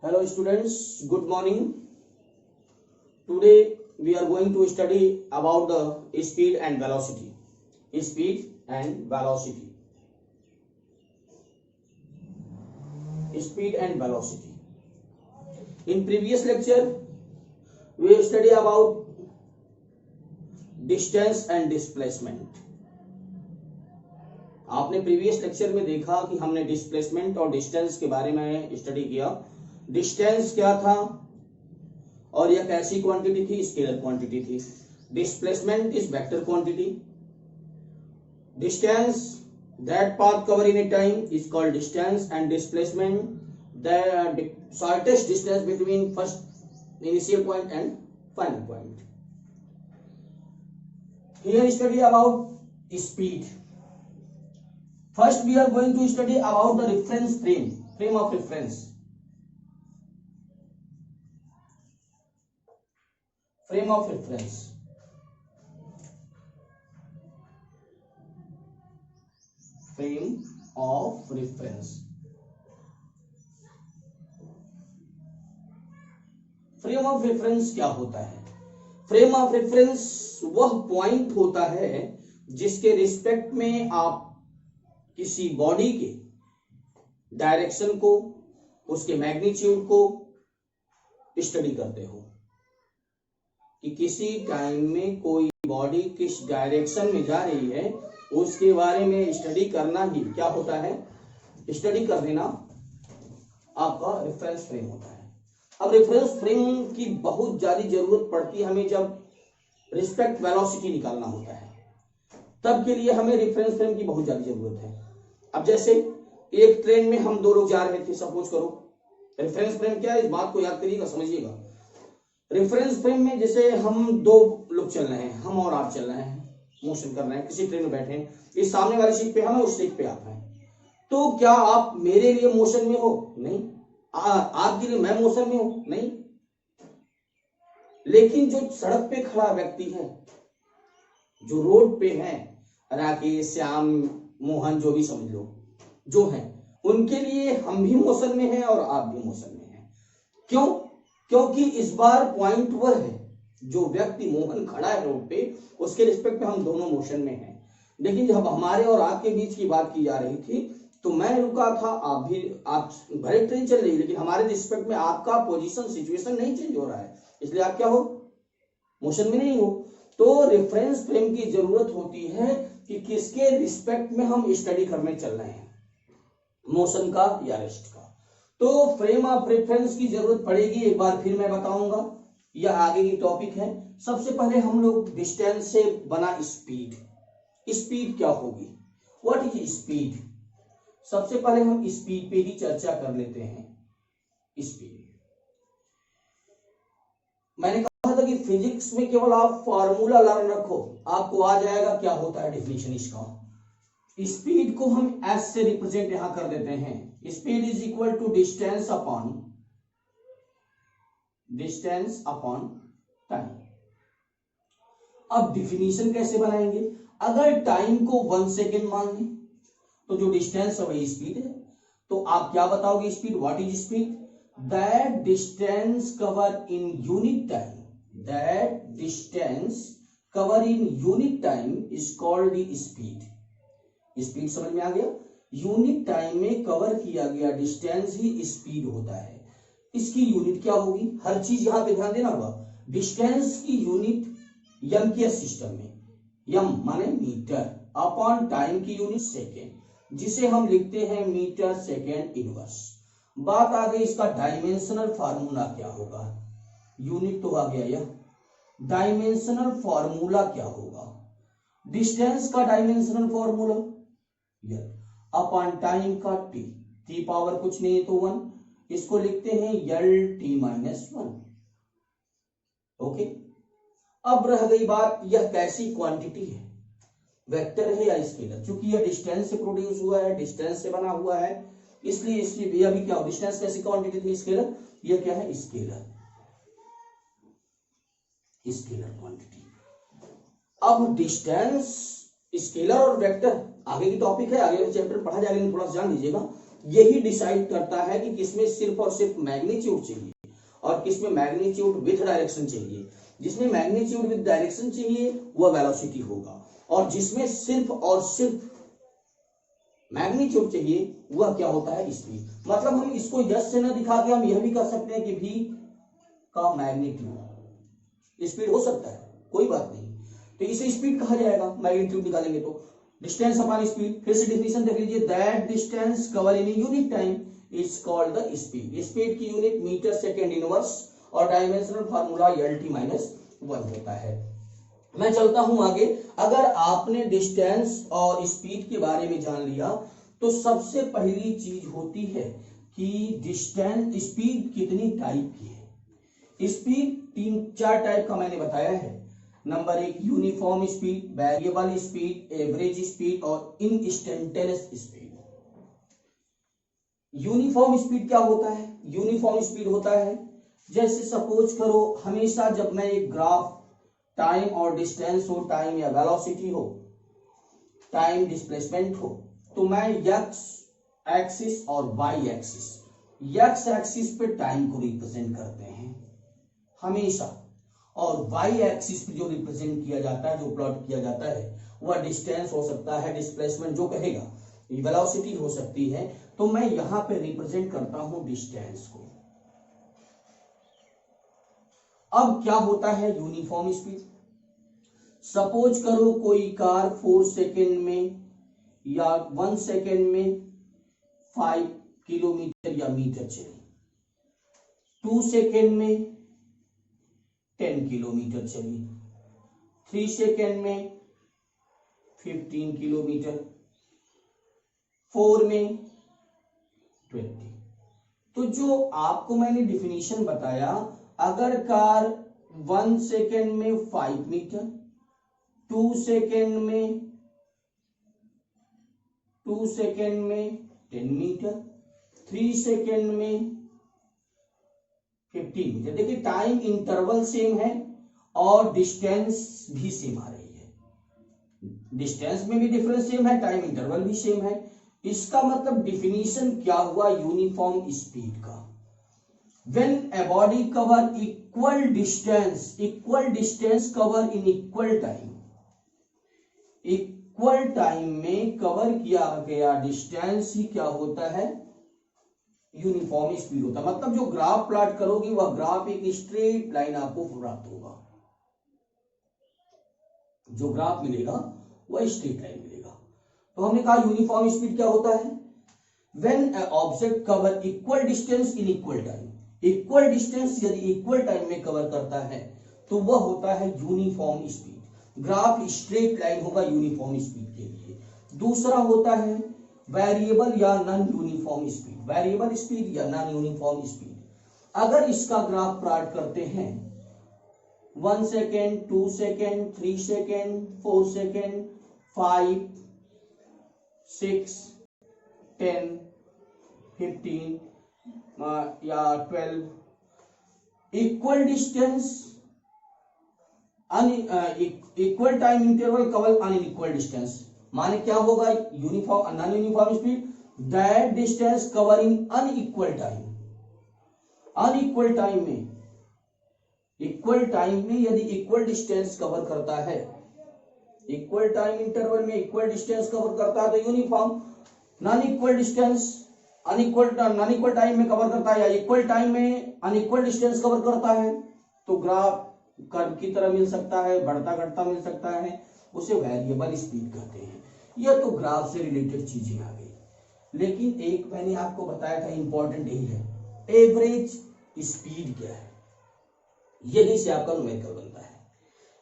Hello students, good morning. Today we are going to study about the speed and velocity. Speed and velocity. Speed and velocity. In previous lecture we study about distance and displacement. आपने previous lecture में देखा कि हमने displacement और distance के बारे में study किया। डिस्टेंस क्या था और यह कैसी क्वांटिटी थी? स्केलर क्वांटिटी थी। Displacement is vector quantity. Distance that path cover in A time is called distance and displacement the shortest distance between first initial point and final point. Here study about speed. First we are going to study about the reference frame of reference. Frame of reference. Frame of reference. Frame of reference क्या होता है? Frame of reference वह point होता है जिसके respect में आप किसी बॉडी के डायरेक्शन को, उसके मैग्नीट्यूड को स्टडी करते हो कि किसी टाइम में कोई बॉडी किस डायरेक्शन में जा रही है, उसके बारे में स्टडी करना ही क्या होता है? स्टडी कर देना आपका रेफरेंस फ्रेम होता है। अब रेफरेंस फ्रेम की बहुत ज्यादा जरूरत पड़ती है हमें जब रिस्पेक्ट वेलोसिटी निकालना होता है, तब के लिए हमें रेफरेंस फ्रेम की बहुत ज्यादा जरूरत है। अब जैसे एक ट्रेन में हम दो लोग जा रहे थे, सपोज करो। रेफरेंस फ्रेम क्या है, इस बात को याद करिएगा, समझिएगा। रेफरेंस फ्रेम में जैसे हम दो लोग चल रहे हैं, हम और आप चल रहे हैं, मोशन कर रहे हैं, किसी ट्रेन में बैठे हैं, इस सामने वाली सीट पे हम हैं, उस सीट पे आप हैं। तो क्या आप मेरे लिए मोशन में हो? नहीं। आपके लिए मैं मोशन में हूं? नहीं। लेकिन जो सड़क पे खड़ा व्यक्ति है, जो रोड पे है, राकेश, श्याम, मोहन, जो भी समझ लो, जो हैं, उनके लिए हम भी मोशन में हैं और आप भी मोशन में हैं। क्यों? क्योंकि इस बार पॉइंट वह है, जो व्यक्ति मोहन खड़ा है रोड पे, उसके रिस्पेक्ट में हम दोनों मोशन में हैं। लेकिन जब हमारे और आपके बीच की बात की जा रही थी, तो मैं रुका था, आप भले ट्रेन चल रही, लेकिन हमारे रिस्पेक्ट में आपका पोजीशन, सिचुएशन नहीं चेंज हो रहा है, इसलिए आप क्या हो? मोशन में नहीं हो। तो रेफरेंस फ्रेम की जरूरत होती है कि किसके रिस्पेक्ट में हम स्टडी करने चल रहे हैं, मोशन का या रेस्ट का। तो फ्रेम ऑफ रेफरेंस की जरूरत पड़ेगी, एक बार फिर मैं बताऊंगा, यह आगे की टॉपिक है। सबसे पहले हम लोग डिस्टेंस से बना स्पीड। स्पीड क्या होगी? What is speed? सबसे पहले हम स्पीड पे ही चर्चा कर लेते हैं। स्पीड, मैंने कहा था कि फिजिक्स में केवल आप फार्मूला लर्न रखो, आपको आ जाएगा क्या होता है डेफिनेशन इसका। स्पीड को हम एस से रिप्रेजेंट यहां कर देते हैं। Speed is equal to distance upon time. अब डिफिनीशन कैसे बनाएंगे? अगर टाइम को 1 सेकेंड मान लें, तो जो डिस्टेंस है वही स्पीड है। तो आप क्या बताओगे speed? What is speed? That distance cover in unit time, that distance cover in unit time is called the speed. Speed समझ में आ गया? यूनिट टाइम में कवर किया गया डिस्टेंस ही स्पीड होता है। इसकी यूनिट क्या होगी? हर चीज यहां पे ध्यान देना होगा। डिस्टेंस की यूनिट यम की सिस्टम में, यम माने मीटर, अपॉन टाइम की यूनिट सेकेंड, जिसे हम लिखते हैं मीटर सेकेंड इनवर्स। बात आ गई इसका डायमेंशनल फार्मूला क्या होगा? यूनिट तो आ गया, यह डायमेंशनल फार्मूला क्या होगा? डिस्टेंस का डायमेंशनल फार्मूला अपॉन टाइम का टी पावर कुछ नहीं है तो 1, इसको लिखते हैं यल टी माइनस 1। ओके, अब रह गई बात, यह कैसी क्वांटिटी है? वेक्टर है या स्केलर? क्योंकि यह डिस्टेंस से प्रोड्यूस हुआ है, डिस्टेंस से बना हुआ है, इसलिए यह भी क्या हो? डिस्टेंस कैसी क्वांटिटी थी? स्केलर। यह क्या है? Scalar quantity. अब डिस्टेंस, स्केलर और वेक्टर आगे की टॉपिक है, आगे चैप्टर पढ़ा जाएगा, थोड़ा सा जान लीजिएगा। यही डिसाइड करता है कि किसमें सिर्फ और सिर्फ मैग्नीट्यूड चाहिए और किसमें मैग्नीट्यूड विथ डायरेक्शन चाहिए। जिसमें मैग्नीट्यूड विथ डायरेक्शन चाहिए वह वेलोसिटी होगा, और जिसमें सिर्फ और सिर्फ मैग्नीट्यूड चाहिए वह क्या होता है, स्पीड। मतलब हम इसको यस से न दिखा के हम यह भी कर सकते हैं कि v का मैग्नीट्यूड स्पीड हो सकता है, कोई बात नहीं, तो इसे स्पीड कहा जाएगा, मैग्नीट्यूड निकालेंगे तो। डिस्टेंस अपॉन स्पीड, फिर से डिफिनेशन देख लीजिए, that distance cover in unit time is called the speed. Speed की यूनिट मीटर सेकेंड इनवर्स और डायमेंशनल फार्मूला LT-1 होता है। मैं चलता हूं आगे। अगर आपने डिस्टेंस और स्पीड के बारे में जान लिया तो सबसे पहली चीज होती है कि डिस्टेंस स्पीड कितनी टाइप की है। स्पीड 3-4 टाइप का मैंने बताया है। Number 1 uniform speed, variable speed, average speed और इंस्टेंटेनियस स्पीड। यूनिफॉर्म स्पीड क्या होता है? यूनिफॉर्म स्पीड होता है जैसे सपोज करो हमेशा जब मैं एक ग्राफ टाइम और डिस्टेंस हो, टाइम या वेलोसिटी हो, टाइम डिस्प्लेसमेंट हो, तो मैं एक्स एक्सिस और वाई एक्सिस, एक्स एक्सिस पे टाइम को रिप्रेजेंट करते हैं हमेशा, और वाई एक्सिस पे जो रिप्रेजेंट किया जाता है, जो प्लॉट किया जाता है, वह डिस्टेंस हो सकता है, डिस्प्लेसमेंट जो कहेगा, वेलोसिटी हो सकती है। तो मैं यहां पे रिप्रेजेंट करता हूं डिस्टेंस को। अब क्या होता है यूनिफॉर्म स्पीड? सपोज करो कोई कार 4 सेकेंड में या 1 सेकेंड में 5 किलोमीटर या मीटर चली, 2 सेकेंड में 10 किलोमीटर चली, 3 सेकेंड में 15 किलोमीटर, 4 में 20। तो जो आपको मैंने डिफिनीशन बताया, अगर कार 1 सेकेंड में 5 मीटर, 2 सेकेंड में 10 मीटर, 3 सेकेंड में 15 मीटर, देखिए टाइम इंटरवल सेम है और डिस्टेंस भी सेम आ रही है। डिस्टेंस में भी डिफरेंस सेम है, टाइम इंटरवल भी सेम है। इसका मतलब डिफिनीशन क्या हुआ यूनिफॉर्म स्पीड का? When a body cover equal distance cover in equal time, equal time में कवर किया गया डिस्टेंस ही क्या होता है? यूनिफॉर्म स्पीड होता है। मतलब जो ग्राफ प्लॉट करोगी वह ग्राफ एक स्ट्रेट लाइन आपको प्राप्त होगा, जो ग्राफ मिलेगा वह स्ट्रेट लाइन मिलेगा। तो हमने कहा यूनिफॉर्म स्पीड क्या होता है? When an object cover equal distance in equal time, equal distance यदि इक्वल टाइम में कवर करता है तो वह होता है uniform speed. Graph straight line होगा यूनिफॉर्म स्पीड के लिए। दूसरा होता है वेरिएबल या non uniform speed, variable speed या नॉन यूनिफॉर्म स्पीड। अगर इसका ग्राफ प्लॉट करते हैं 1 सेकेंड, 2 सेकेंड, 3 सेकेंड, 4 सेकेंड, 5, 6, 10, 15 या 12, equal distance, equal time interval cover unequal distance, माने क्या होगा? Uniform non uniform speed, that distance cover in unequal time. Unequal time में, इक्वल टाइम में यदि इक्वल डिस्टेंस कवर करता है, इक्वल टाइम इंटरवल में इक्वल डिस्टेंस कवर करता है तो uniform. Non equal distance non equal time में कवर करता है या इक्वल टाइम में अनइक्वल डिस्टेंस कवर करता है तो ग्राफ कर्व की तरह मिल सकता है, बढ़ता घटता मिल सकता है, उसे वेरिएबल स्पीड कहते हैं। यह तो ग्राफ से रिलेटेड चीजें आ गई। लेकिन एक मैंने आपको बताया था इंपॉर्टेंट यही है, एवरेज स्पीड क्या है, यही से आपका न्यूमेरिकल बनता है।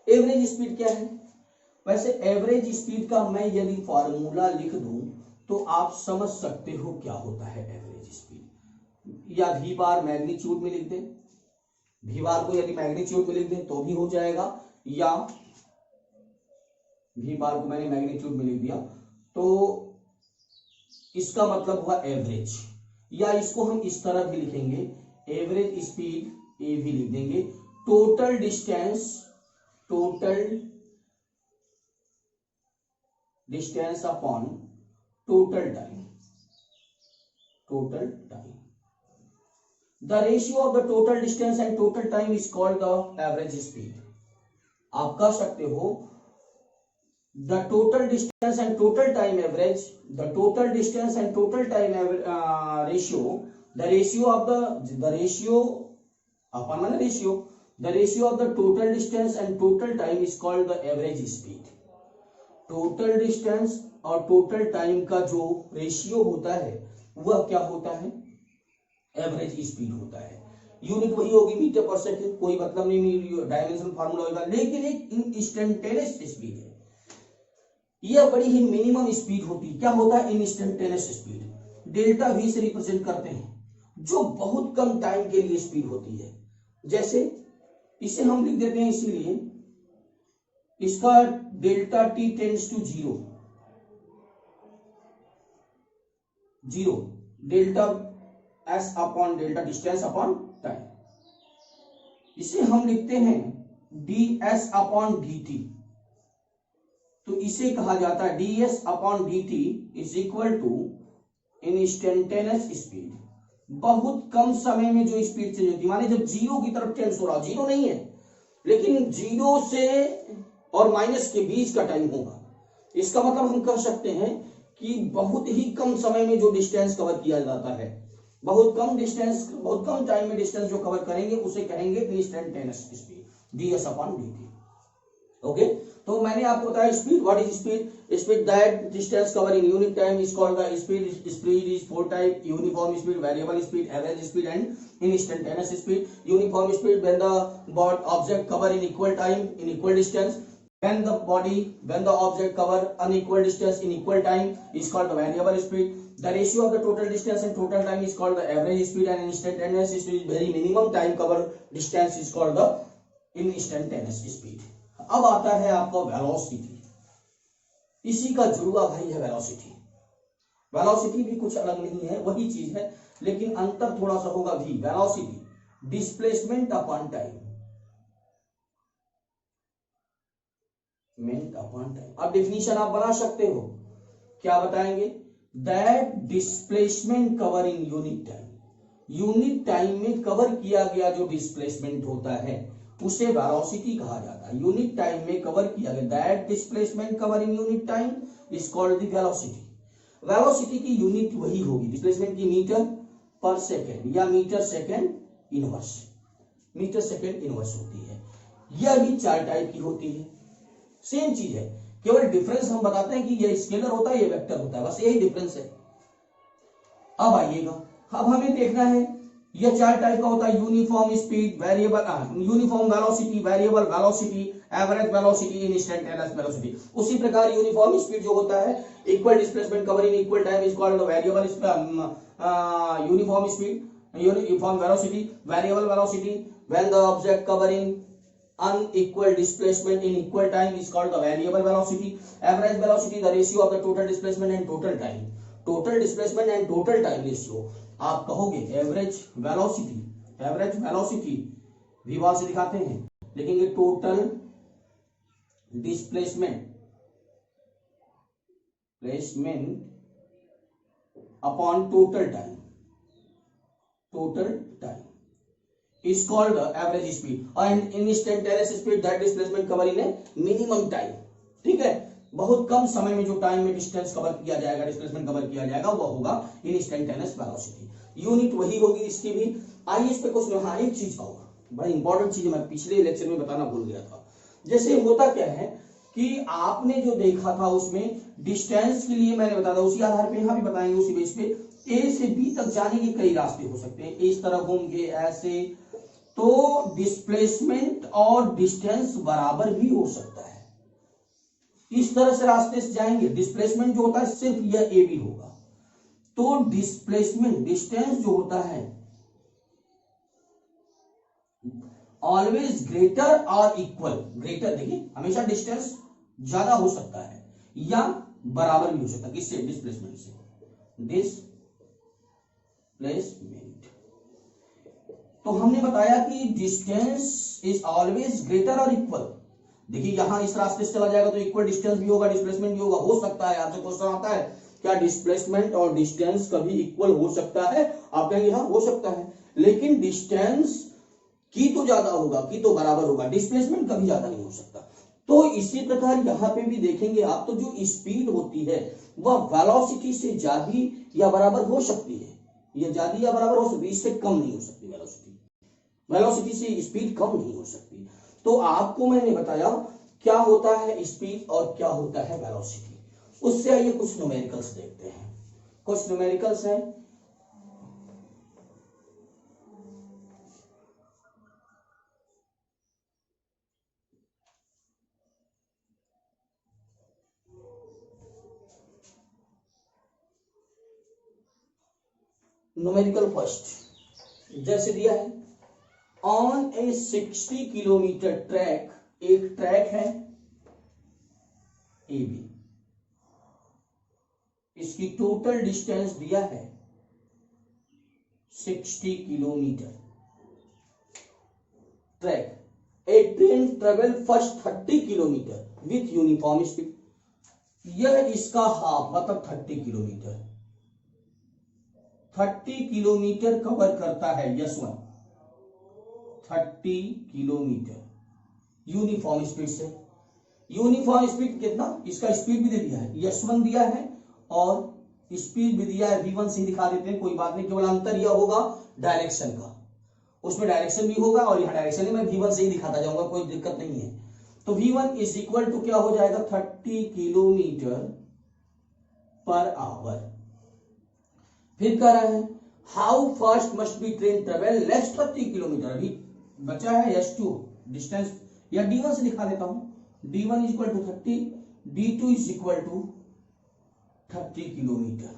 एवरेज स्पीड क्या है? वैसे एवरेज स्पीड का मैं यदि फॉर्मूला लिख दूं तो आप समझ सकते हो क्या होता है एवरेज स्पीड। या वी बार मैग्नीट्यूड में लिख दें, वी बार को यदि मैग्नीट्यूड में लिख दें तो भी हो जाएगा, या वी बार को मैंने मैग्नीट्यूड में लिख दिया तो इसका मतलब हुआ एवरेज। या इसको हम इस तरह भी लिखेंगे, एवरेज स्पीड ए भी लिख देंगे, total distance upon total time. total time. The ratio of the total distance and total time is called the average speed. आप कह सकते हो the total distance and total time average, the total distance and total time ratio, the ratio of the ratio अपन माने ratio, the ratio of the total distance and total time is called the average speed. total distance और total time का जो ratio होता है वह क्या होता है, एवरेज स्पीड होता है. यूनिट वही होगी मीटर पर सेकेंड, कोई मतलब नहीं डायमेंशनल फार्मूला होगा, लेकिन एक इंस्टेंटेनियस स्पीड है. यह बड़ी ही मिनिमम स्पीड होती है. क्या होता है, इंस्टेंटेनियस स्पीड. डेल्टा वी से रिप्रेजेंट करते हैं जो बहुत कम टाइम के लिए स्पीड होती है. जैसे इसे हम लिख देते हैं, इसीलिए इसका delta T tends to zero, delta S upon delta distance upon time. इसे हम लिखते हैं D S upon D T. तो इसे कहा जाता है D S upon D T is equal to instantaneous speed. बहुत कम समय में जो स्पीड चेंज होती है, माने जब जीरो की तरफ टेंस हो रहा, जीरो नहीं है लेकिन जीरो से और माइनस के बीच का टाइम होगा. इसका मतलब हम कह सकते हैं कि बहुत ही कम समय में जो डिस्टेंस कवर किया जाता है, बहुत कम डिस्टेंस, बहुत कम टाइम में डिस्टेंस जो कवर करेंगे उसे कहेंगे instantaneous speed, DS upon DT. Okay, तो मैंने आपको बताया speed. What is speed? Speed that distance cover in unit time is called the speed. Speed is four type: uniform speed, variable speed, average speed and instantaneous speed. Uniform speed when the object cover in equal time in equal distance. When the object cover unequal distance in equal time is called the variable speed. The ratio of the total distance and total time is called the average speed, and instantaneous speed, very minimum time cover distance, is called the instantaneous speed. अब आता है आपका velocity. इसी का जुड़वा भाई है velocity. Velocity भी कुछ अलग नहीं है, वही चीज है, लेकिन अंतर थोड़ा सा होगा भी. Velocity displacement upon time, minute upon time. अब डेफिनेशन आप बना सकते हो. क्या बताएंगे? That displacement cover in unit time. Unit time में कवर किया गया जो डिस्प्लेसमेंट होता है उसे वेलोसिटी कहा जाता है. यूनिट टाइम में कवर किया गया, that displacement cover in unit time is called the velocity. Velocity की यूनिट वही होगी डिस्प्लेसमेंट की, मीटर पर सेकेंड या metre second inverse. Metre second inverse होती है. यह भी चार टाइप की होती है. सेम चीज है, केवल डिफरेंस हम बताते हैं कि ये स्केलर होता है, ये वेक्टर होता है, बस यही डिफरेंस है. अब आइएगा, अब हमें देखना है ये चार टाइप का होता है: uniform speed, variable uniform velocity, variable velocity, average velocity, instantaneous velocity. उसी प्रकार यूनिफॉर्म स्पीड जो होता है, equal displacement cover in equal time is called variable uniform speed. Uniform velocity, variable velocity when the object cover in unequal displacement in equal time is called the variable velocity. Average velocity, the ratio of the total displacement and total time. Total displacement and total time ratio. आप कहोगे average velocity, average velocity V bar से दिखाते हैं, लिखेंगे total displacement upon total time. Total time is called the average speed, and instantaneous speed that displacement cover in a minimum time. ठीक है, बहुत कम समय में जो टाइम में डिस्टेंस कवर किया जाएगा, डिस्प्लेसमेंट कवर किया जाएगा, वह होगा इंस्टेंटेनियस वेलोसिटी. यूनिट वही होगी इसकी भी. आइए इस पे क्वेश्चन. हाँ, एक चीज का होगा, बड़ी इंपॉर्टेंट चीज मैं पिछले लेक्चर में बताना भूल गया था. जैसे होता क्या है कि आपने जो देखा था उसमें डिस्टेंस के लिए मैंने बताया था, उसी आधार पे यहाँ भी बताएंगे, उसी बेस पे. ए से बी तक जाने के कई रास्ते हो सकते हैं, इस तरह घूमके ऐसे, तो डिस्प्लेसमेंट और डिस्टेंस बराबर भी हो सकता है. इस तरह से रास्ते से जाएंगे, डिस्प्लेसमेंट जो होता है सिर्फ यह ए बी होगा, तो डिस्प्लेसमेंट डिस्टेंस जो होता है ऑलवेज ग्रेटर और इक्वल. ग्रेटर देखिए, हमेशा डिस्टेंस ज्यादा हो सकता है या बराबर भी हो सकता है. किससे? डिस्प्लेसमेंट से. डिस्प्लेसमेंट. तो हमने बताया कि डिस्टेंस इज ऑलवेज ग्रेटर और इक्वल. देखिए यहां इस रास्ते से चला जाएगा तो इक्वल डिस्टेंस भी होगा, डिस्प्लेसमेंट भी होगा. हो सकता है आपसे क्वेश्चन आता है क्या डिस्प्लेसमेंट और डिस्टेंस कभी इक्वल हो सकता है? आप कहेंगे हाँ हो सकता है, लेकिन डिस्टेंस की तो ज्यादा होगा, की तो बराबर होगा, डिस्प्लेसमेंट कभी ज्यादा नहीं हो सकता। तो इसी प्रकार यहाँ पे भी देखेंगे आप, तो जो स्पीड होती है वह वेलोसिटी से ज्यादा या बराबर हो सकती है, ये ज्यादा या बराबर हो सकती है, इससे कम नहीं हो सकती। वेलोसिटी से स्पीड कम नहीं हो सकती। तो आपको मैंने बताया क्या होता है स्पीड और क्या होता है वेलोसिटी। उससे आइए कुछ न्यूमेरिकल्स देखते हैं। कुछ न्यूमेरिकल्स हैं, न्यूमेरिकल फर्स्ट जैसे दिया है, ऑन ए 60 किलोमीटर ट्रैक, एक ट्रैक है ए बी, इसकी टोटल डिस्टेंस दिया है 60 kilometre track. A train travel first 30 kilometre with uniform speed, यह इसका हाफ मतलब 30 किलोमीटर, 30 किलोमीटर कवर करता है यशवंत, 30 किलोमीटर यूनिफॉर्म स्पीड से। यूनिफॉर्म स्पीड कितना, इसका स्पीड भी दे दिया है, यशवंत दिया है और स्पीड भी दिया है, v1 से दिखा देते हैं, कोई बात नहीं, केवल अंतर यह होगा डायरेक्शन का, उसमें डायरेक्शन भी होगा और यहाँ डायरेक्शन है, मैं v1 से ही दिखाता जाऊंगा, कोई दिक्कत नहीं है। तो v1 इज इक्वल टू क्या हो जाएगा 30 किलोमीटर पर आवर। फिर कह रहा है how fast must be train travel next 30 kilometre, अभी बचा है s2 डिस्टेंस, या d1 से दिखा देता हूं, d1 is equal to 30, d2 is equal to 30 kilometre.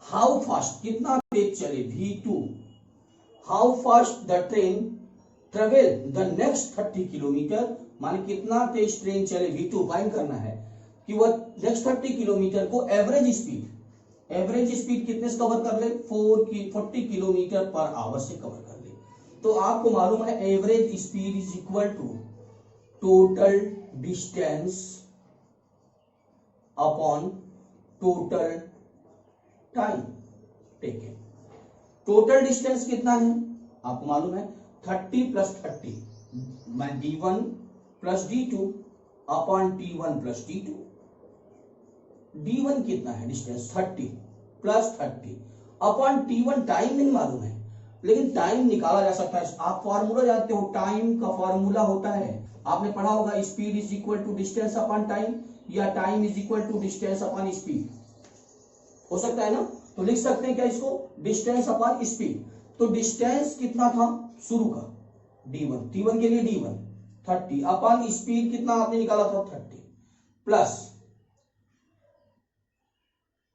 How fast कितना तेज चले v2, how fast the train travel the next 30 kilometre, माने कितना तेज ट्रेन चले v2 फाइंड करना है कि वह नेक्स्ट 30 किलोमीटर को एवरेज स्पीड कितने से कवर कर ले, 40 किलोमीटर पर आवर से कवर कर ले। तो आपको मालूम है average speed is equal to total distance upon total time taken. Total distance कितना है आपको मालूम है 30 प्लस 30, मैं d1 plus d2 upon t1 plus t2। d1 कितना है distance 30 plus 30 upon t1, time नहीं मालूम है लेकिन टाइम निकाला जा सकता है। आप फॉर्मूला जानते हो, टाइम का फॉर्मूला होता है, आपने पढ़ा होगा, speed is equal to distance upon time, या time is equal to distance upon speed, हो सकता है ना। तो लिख सकते हैं क्या इसको, डिस्टेंस अपॉन स्पीड। तो डिस्टेंस कितना था शुरू का d1, t1 के लिए d1 30 अपॉन स्पीड कितना आपने निकाला था 30 प्लस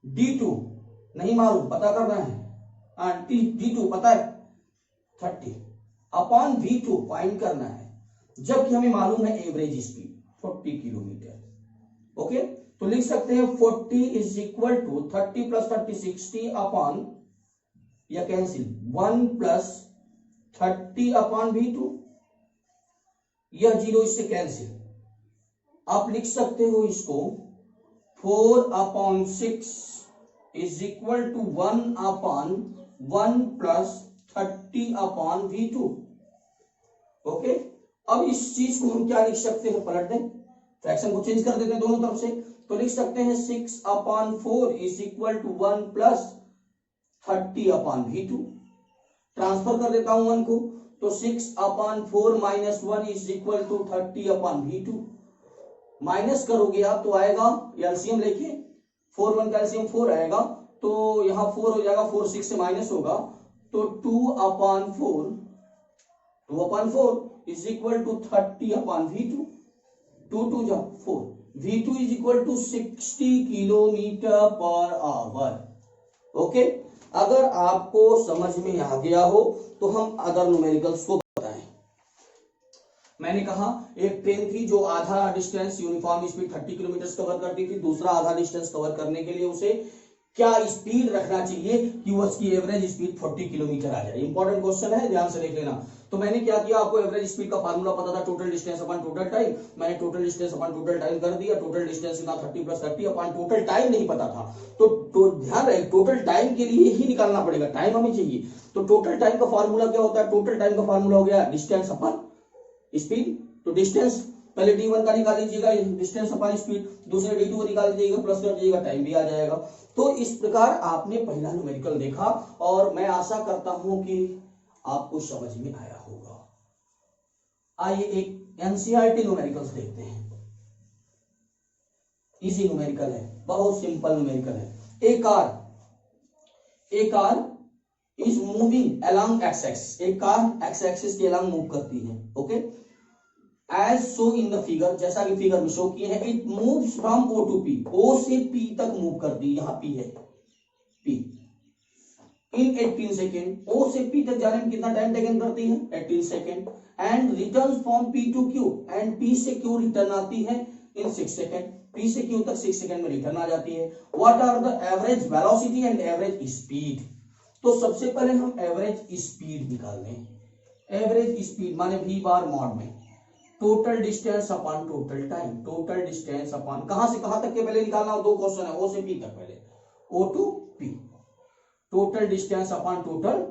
d2 नहीं मालूम, पता करना है, d2 पता है 30 अपॉन v2 फाइंड करना है, जबकि हमें मालूम है एवरेज स्पीड 40 किलोमीटर। ओके, तो लिख सकते हैं 40 is equal to 30 plus 30 60 upon, या कैंसिल 1 प्लस 30 अपॉन v2, यह जीरो इससे कैंसिल। आप लिख सकते हो इसको 4 upon 6 is equal to 1 upon 1 plus 30 upon v2। Okay, अब इस चीज को हम क्या लिख सकते हैं, पलट दें, फ्रैक्शन को चेंज कर देते हैं दोनों तरफ से, तो लिख सकते हैं 6 upon 4 is equal to 1 plus 30 upon v2। Transfer कर देता हूं 1 को, तो 6 upon 4 minus 1 is equal to 30 upon v2। Minus करोगे आप तो आएगा एलसीएम लेके 4 1 का एलसीएम 4 आएगा, तो यहाँ 4 हो जाएगा, 4 6 से माइनस होगा, तो 2 upon 4 is equal to 30 upon v2, 2 2 जा 4, v2 is equal to 60 kilometre per hour. Okay, अगर आपको समझ में आ गया हो तो हम अदर न्यूमेरिकल्स को बताएं। मैंने कहा एक ट्रेन थी जो आधा distance uniform speed 30 kilometre cover करती थी, दूसरा आधा डिस्टेंस कवर करने के लिए उसे क्या स्पीड रखना चाहिए कि उसकी एवरेज स्पीड 40 किलोमीटर आ जाए। इंपॉर्टेंट क्वेश्चन है, ध्यान से देख लेना। तो मैंने क्या किया, आपको एवरेज स्पीड का फार्मूला पता था, total distance upon total time, मैंने total distance upon total time कर दिया। टोटल डिस्टेंस कितना 30 + 30 अपॉन टोटल टाइम नहीं पता था, तो ध्यान रहे टोटल टाइम के लिए ही निकालना पड़ेगा, टाइम हमें चाहिए। तो टोटल टाइम का फार्मूला क्या होता है, टोटल टाइम का फार्मूला हो गया डिस्टेंस अपॉन स्पीड। तो डिस्टेंस पहले d1 का निकाल लीजिएगा, डिस्टेंस अपॉन स्पीड, दूसरे d2 का निकाल लीजिएगा, प्लस कर दीजिएगा, टाइम भी आ जाएगा। तो इस प्रकार आपने पहला न्यूमेरिकल देखा और मैं आशा करता हूं कि आपको समझ में आया होगा। आइए एक एनसीईआरटी न्यूमेरिकल्स देखते हैं। इजी न्यूमेरिकल है, बहुत सिंपल न्यूमेरिकल है। A car is moving along X axis, एक कार एक्स एक्सिस के अलोंग मूव करती है, okay, as show in the figure, जैसा कि फिगर में शो किए हैं। It moves from O to P, O से पी तक मूव करती है, यहां पी है, पी इन 18 सेकेंड। ओ से पी तक जाने में कितना टाइम टेकन करती है, 18 second. And return from P to Q, and P से क्यू रिटर्न आती है इन 6 सेकेंड। पी से क्यू तक 6 सेकेंड में रिटर्न आ जाती है। What are the average velocity and average speed. तो सबसे पहले हम एवरेज स्पीड निकाल लें। एवरेज स्पीड माने v बार मॉड में total distance upon total time, total distance upon कहां से कहां तक के पहले निकालना हो, दो क्वेश्चन है, ओ से पी तक पहले, O to P, total distance upon total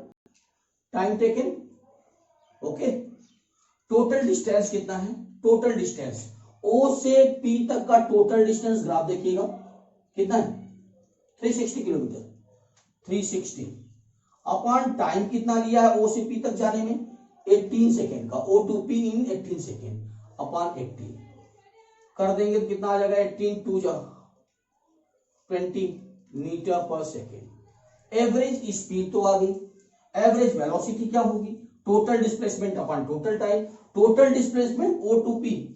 time taken, okay. Total distance कितना है, टोटल डिस्टेंस ओ से पी तक का टोटल डिस्टेंस ग्राफ देखिएगा कितना है, 360 किलोमीटर, 360 अपॉन टाइम कितना लिया है ओ से पी तक जाने में, 18 सेकेंड का, ओ to P in 18 second upon 18 कर देंगे तो कितना आ जाएगा, 18 2 जा 20 metre per second. Average speed तो आ गई। एवरेज वेलोसिटी क्या होगी, total displacement upon total time. Total displacement O to P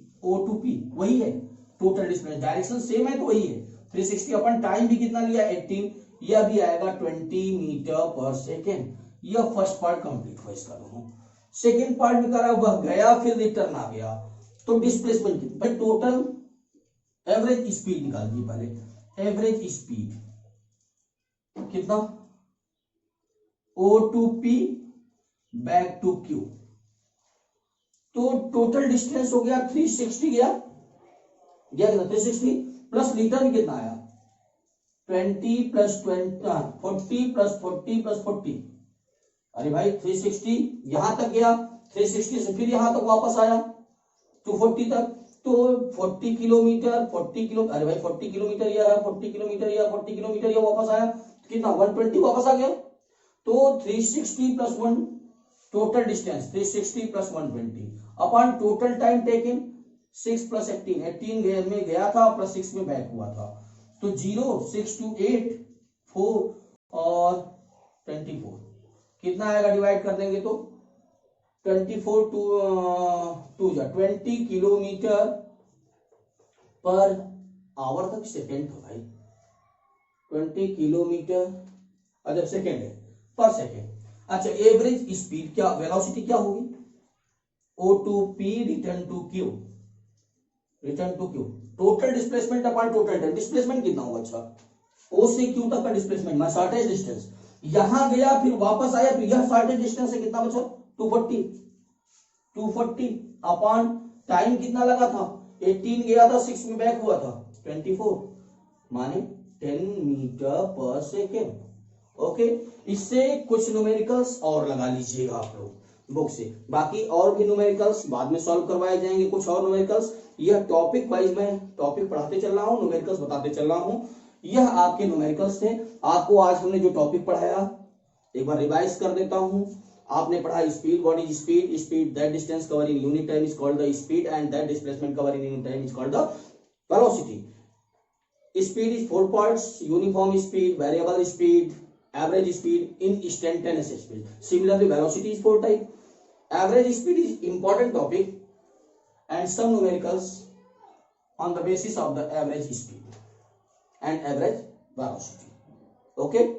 वही है, टोटल डिस्प्लेसमेंट डायरेक्शन सेम है तो वही है, 360 अपॉन टाइम भी कितना लिया 18, यह भी आएगा 20 मीटर पर सेकेंड। यह फर्स्ट पार्ट कंप्लीट हुआ इसका दोनों। सेकेंड पार्ट में करा वह गया फिर रिटर्न आ गया, तो डिस्प्लेसमेंट भाई टोटल एवरेज स्पीड निकाल दी पहले। एवरेज स्पीड कितना, O to P back to Q, तो टोटल डिस्टेंस हो गया 360 गया कितना 360 प्लस रिटर्न कितना आया 20 + 20 40 + 40 + 40। अरे भाई 360 यहां तक गया, 360 से फिर यहां तक वापस आया 240 तक, तो 40 किलोमीटर 40 किलो, अरे भाई 40 किलोमीटर यह है, 40 किलोमीटर यह, 40 किलोमीटर यह वापस आया, कितना 120 वापस आ गया। तो 360 + 1 total distance 360 + 120 upon total time taken 6 + 18, 18 में गया था प्लस 6 में बैक हुआ था, तो 0 6 2 8 4 और 24 कितना आएगा, डिवाइड कर देंगे तो 24 2 जा 20 किलोमीटर पर आवर तक सेकेंड था भाई, 20 किलोमीटर अच्छा सेकेंड है पर सेकेंड। अच्छा एवरेज स्पीड क्या, वेलोसिटी क्या होगी, O to P return to Q, total displacement upon total time. Displacement कितना होगा, अच्छा ओ से क्यू तक का डिस्प्लेसमेंट मैं शॉर्टेज डिस्टेंस, यहां गया फिर वापस आया, तो यह शॉर्टेज डिस्टेंस है कितना बचा 240 अपॉन टाइम कितना लगा था 18 गया था 6 में बैक हुआ था 24 माने 10 मीटर पर सेकेंड, ओके। इससे कुछ न्यूमेरिकल्स और लगा लीजिएगा आप लोग बुक से, बाकी और भी न्यूमेरिकल्स बाद में सॉल्व करवाए जाएंगे, कुछ और न्यूमेरिकल्स। यह टॉपिक वाइज मैं टॉपिक पढ़ाते चल रहा हूँ, न्यूमेरिकल्स बताते चल रहा हूँ। यह आपके न्यूमेरिकल्स थे। आपको आज हमने जो टॉपिक पढ़ाया एक बार रिवाइज कर देता हूँ। आपने पढ़ा speed, what is speed, speed that distance cover in unit time is called the speed and that displacement cover in unit time is called the velocity. Speed is 4 parts: uniform speed, variable speed, average speed, instantaneous speed. Similarly, velocity is 4 type. Average speed is important topic and some numericals on the basis of the average speed and average velocity. Okay.